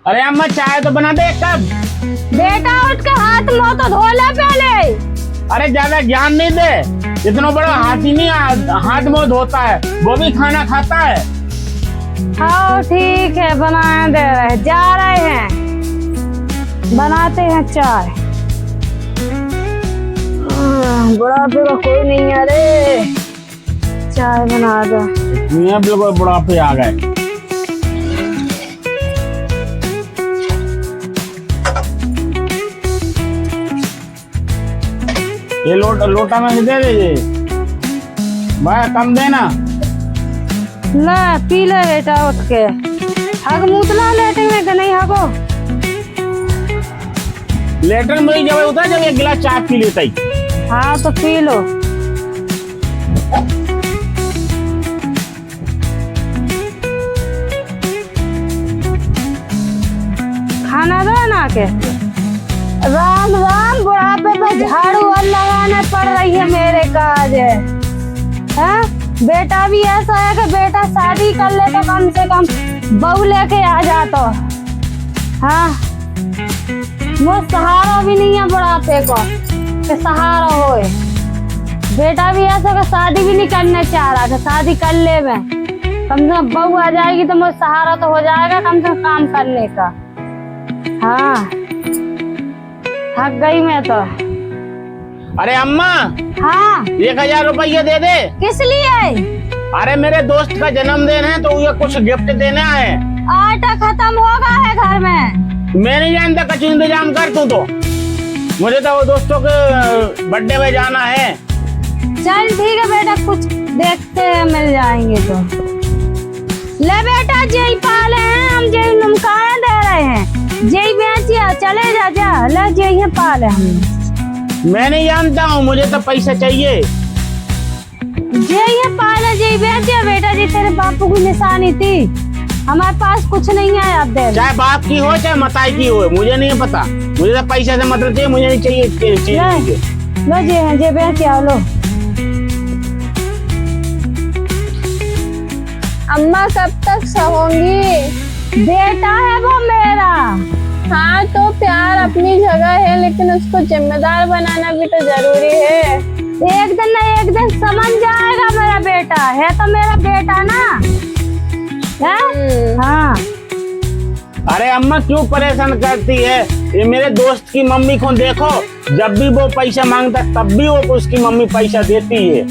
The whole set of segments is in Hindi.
अरे अम्मा चाय तो बना दे एक कप। बेटा उठ के हाथ मुंह तो धो ले पहले। अरे ज्यादा ज्ञान नहीं दे, इतना बड़ा हाथी नहीं हाथ मुंह धोता है, वो भी खाना खाता है। हाँ ठीक है, बनाए दे रहे, जा रहे हैं, बनाते हैं चाय। बुढ़ापे का कोई नहीं है रे, चाय बना दो। बिल्कुल बुढ़ापे आ गए। ये लोटा में दे दीजिए भाई, कम देना। ले पी ले बेटा उठ के, हग मुतला लेटेंगे कि नहीं हगो? लेटर में ही जब होता है जब एक गिलास चाय पी लेता ही। हाँ तो पी लो। खाना दो ना के। राम राम, बुढ़ापे पे झाड़ू और लगाने पड़ रही है मेरे काज है। बेटा भी ऐसा है कि बेटा शादी कर ले तो कम से कम बहू लेके आ जाता। हाँ वो सहारा भी नहीं है बुढ़ापे को कि सहारा होए। बेटा भी ऐसा कि शादी भी नहीं करने चाह रहा कि शादी कर ले, मैं कम से कम बहू आ जाएगी तो मुझे सहारा तो हो जाएगा कम से कम काम करने का। हाँ थक गई मैं तो। अरे अम्मा, हाँ 1000 रुपये दे दे। किस लिए? अरे मेरे दोस्त का जन्मदिन है तो ये कुछ गिफ्ट देना है। आटा खत्म हो गया है घर में। मैं नहीं जानता, कुछ इंतजाम कर तू तो, मुझे तो वो दोस्तों के बर्थडे में जाना है। चल ठीक है बेटा, कुछ देखते हैं मिल जाएंगे तो। ले बेटा जेई पाले हैं हम, जेई नमकाया दे रहे हैं, जेई बेचिया, चले जा जा, ले जेई है पाले हम। मैं नहीं जानता हूँ, मुझे तो पैसा चाहिए। जेई है पाले, जेई बेचिया बेटा, जी तेरे बापू की निशानी थी, हमारे पास कुछ नहीं है। आप दे, चाहे बाप की हो चाहे मताई की हो, मुझे नहीं पता, मुझे तो पैसा से मतलब चाहिए, मुझे नहीं चाहिए। लो जे है, जे बेचिया लो। अम्मा कब तक सोऊंगी? बेटा है वो मेरा। हाँ तो प्यार अपनी जगह है, लेकिन उसको जिम्मेदार बनाना भी तो जरूरी है। एक दिन न एक दिन समझ जाएगा मेरा बेटा, है तो मेरा बेटा ना है? हाँ। अरे अम्मा क्यों परेशान करती है? ये मेरे दोस्त की मम्मी को देखो, जब भी वो पैसा मांगता तब भी वो उसकी मम्मी पैसा देती है।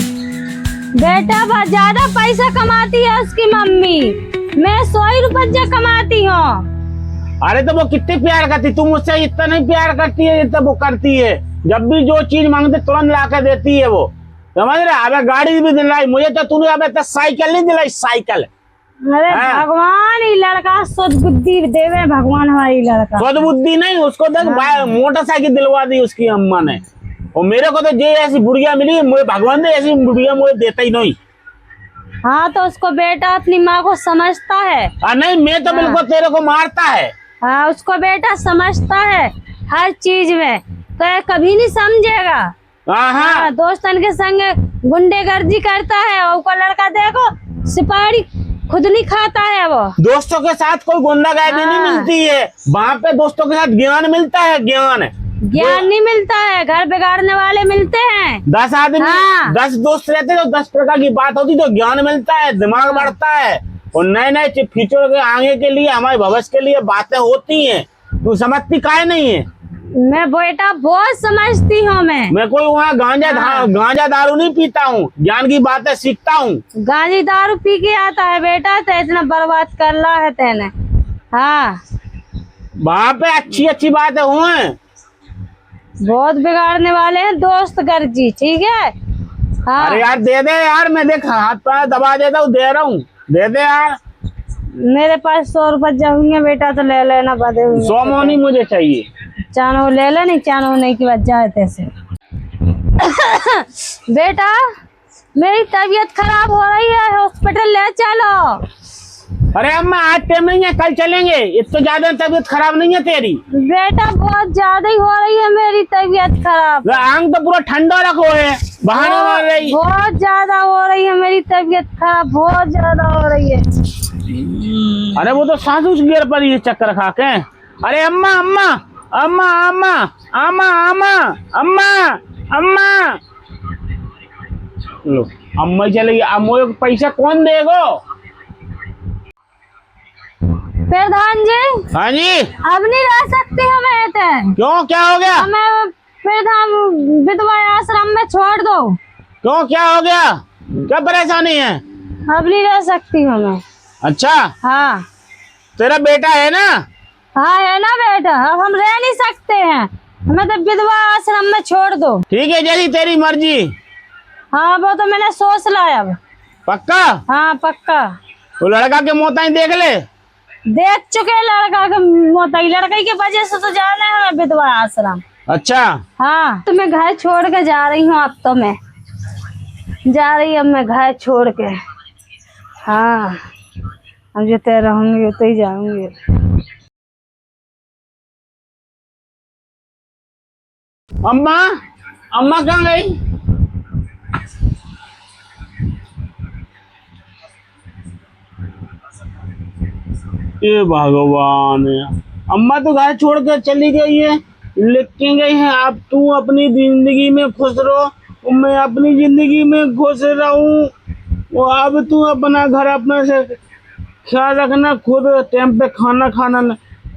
बेटा बहुत ज्यादा पैसा कमाती है उसकी मम्मी, मैं 100 रुपया कमाती हूँ। अरे तो वो कितने प्यार करती, तुम मुझसे इतना नहीं प्यार करती है जितना वो करती है। जब भी जो चीज मांगते तुरंत ला कर देती है वो, समझ रहे? अबे गाड़ी भी दिलाई मुझे, तो तूने अबे तक साइकिल नहीं दिलाई, साइकिल। अरे भगवान ही लड़का शुद्ध बुद्धि देवे, भगवान हमारी लड़का शुद्ध बुद्धि नहीं, उसको तक मोटरसाइकिल दिलवा दी उसकी अम्मा ने, और मेरे को तो जे ऐसी बुढ़िया मिली, मुझे भगवान ने ऐसी बुढ़िया मुझे देता ही नहीं। हाँ तो उसको बेटा अपनी माँ को समझता है। नहीं मैं तो बिल्कुल तेरे को मारता है। हाँ उसको बेटा समझता है हर चीज में, तो कभी नहीं समझेगा। हाँ दोस्तन के संग गुंडेगर्दी करता है, और को लड़का देखो सिपाही खुद नहीं खाता है वो। दोस्तों के साथ कोई गुंडागर्दी नहीं मिलती है, वहाँ पे दोस्तों के साथ ज्ञान मिलता है। ज्ञान नहीं मिलता है, घर बिगाड़ने वाले मिलते हैं। 10 आदमी 10 दोस्त रहते तो 10 प्रकार की बात होती, तो ज्ञान मिलता है, दिमाग बढ़ता है, और नए नए फ्यूचर के आगे के लिए, हमारे भविष्य के लिए बातें होती हैं। तू समझती काहे नहीं है? मैं बेटा बहुत समझती हूँ। मैं कोई वहाँ गांजा दारू नहीं पीता हूँ, ज्ञान की बातें सीखता हूँ। गांजी दारू पी के आता है बेटा, तो इतना बर्बाद कर रहा है तेने। हाँ वहाँ पे अच्छी अच्छी बातें हुए, बहुत बिगाड़ने वाले हैं दोस्त गर्जी, ठीक है? हाँ। अरे यार दे दे यार, मैं देख हाथ पैर दबा देता हूँ, दे रहा हूँ, दे दे यार। मेरे पास 100 रुपया होंगे बेटा, तो ले लेना बदे। 100 मोनी मुझे चाहिए। चानो ले ले, नहीं चानो होने की बात जाए तैसे। बेटा मेरी तबीयत खराब हो रही है, हॉस्पिटल ले चलो। अरे अम्मा आज टाइम नहीं है, कल चलेंगे, इतना ज्यादा तबीयत खराब नहीं है तेरी? बेटा बहुत ज्यादा ही हो रही है मेरी तबीयत खराब, आंख तो पूरा ठंडा रखो है, बहाने मार रही। बहुत ज्यादा हो रही है मेरी तबीयत खराब, बहुत ज्यादा हो रही है। अरे वो तो सांस उस गियर पर ये चक्कर खा के। अरे अम्मा अम्मा अम्मा अम्मा अम्मा अम्मा अम्मा अम्मा, लो अम्मा चलेगी। अब मुझे पैसा कौन देगो? प्रधान जी, हाँ जी। अब नहीं रह सकती हमें तो। क्यों, क्या हो गया? हमें प्रधान विधवा आश्रम में छोड़ दो। क्यों, क्या हो गया? क्या परेशानी है? अब नहीं रह सकती हमें। अच्छा, हाँ तेरा बेटा है ना? हाँ है ना बेटा, अब हम रह नहीं सकते हैं, हमें तो विधवा आश्रम में छोड़ दो। ठीक है, जैसी तेरी मर्जी। हाँ वो तो मैंने सोच लिया अब। पक्का? हाँ पक्का। वो लड़का के मोता देख ले। देख चुके लड़का के मोताई, लड़के की वजह से तो जाना है हमें विधवा आश्रम। अच्छा, हाँ तो मैं घर छोड़ के जा रही हूँ, अब तो मैं जा रही, अब मैं घर छोड़ के। हाँ अब जितने रहूंगी उतने ही जाऊंगी। अम्मा अम्मा कहाँ गई? ये भगवान, अम्मा तो घर छोड़ कर चली गई है, लेकिन गई है। अब तू अपनी जिंदगी में खुश रहो, मैं अपनी जिंदगी में खुश रहूं। वो अब तू अपना घर अपने से ख्याल रखना, खुद टाइम पे खाना खाना न।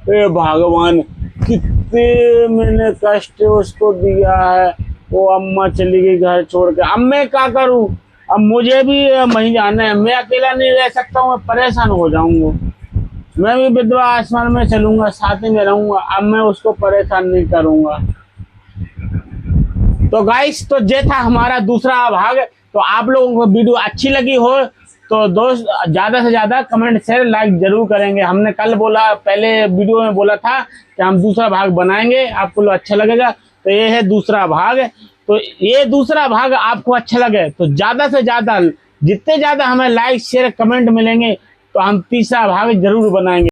ए भगवान, कितने मैंने कष्ट उसको दिया है। वो अम्मा चली गई घर छोड़ के, अब मैं क्या करूं? अब मुझे भी वहीं जाना है, मैं अकेला नहीं रह सकता हूँ, मैं परेशान हो जाऊंगा। मैं भी विधवा आश्रम में चलूंगा, साथ में रहूंगा। अब मैं उसको परेशान नहीं करूंगा। तो गाइस, तो ये था हमारा दूसरा भाग। तो आप लोगों को वीडियो अच्छी लगी हो तो दोस्त ज्यादा से ज्यादा कमेंट शेयर लाइक जरूर करेंगे। हमने कल बोला, पहले वीडियो में बोला था कि हम दूसरा भाग बनाएंगे, आपको लोग अच्छा लगेगा। तो ये है दूसरा भाग। तो ये दूसरा भाग आपको अच्छा लगे तो ज्यादा से ज्यादा, जितने ज्यादा हमें लाइक शेयर कमेंट मिलेंगे तो हम तीसरा भाग जरूर बनाएंगे।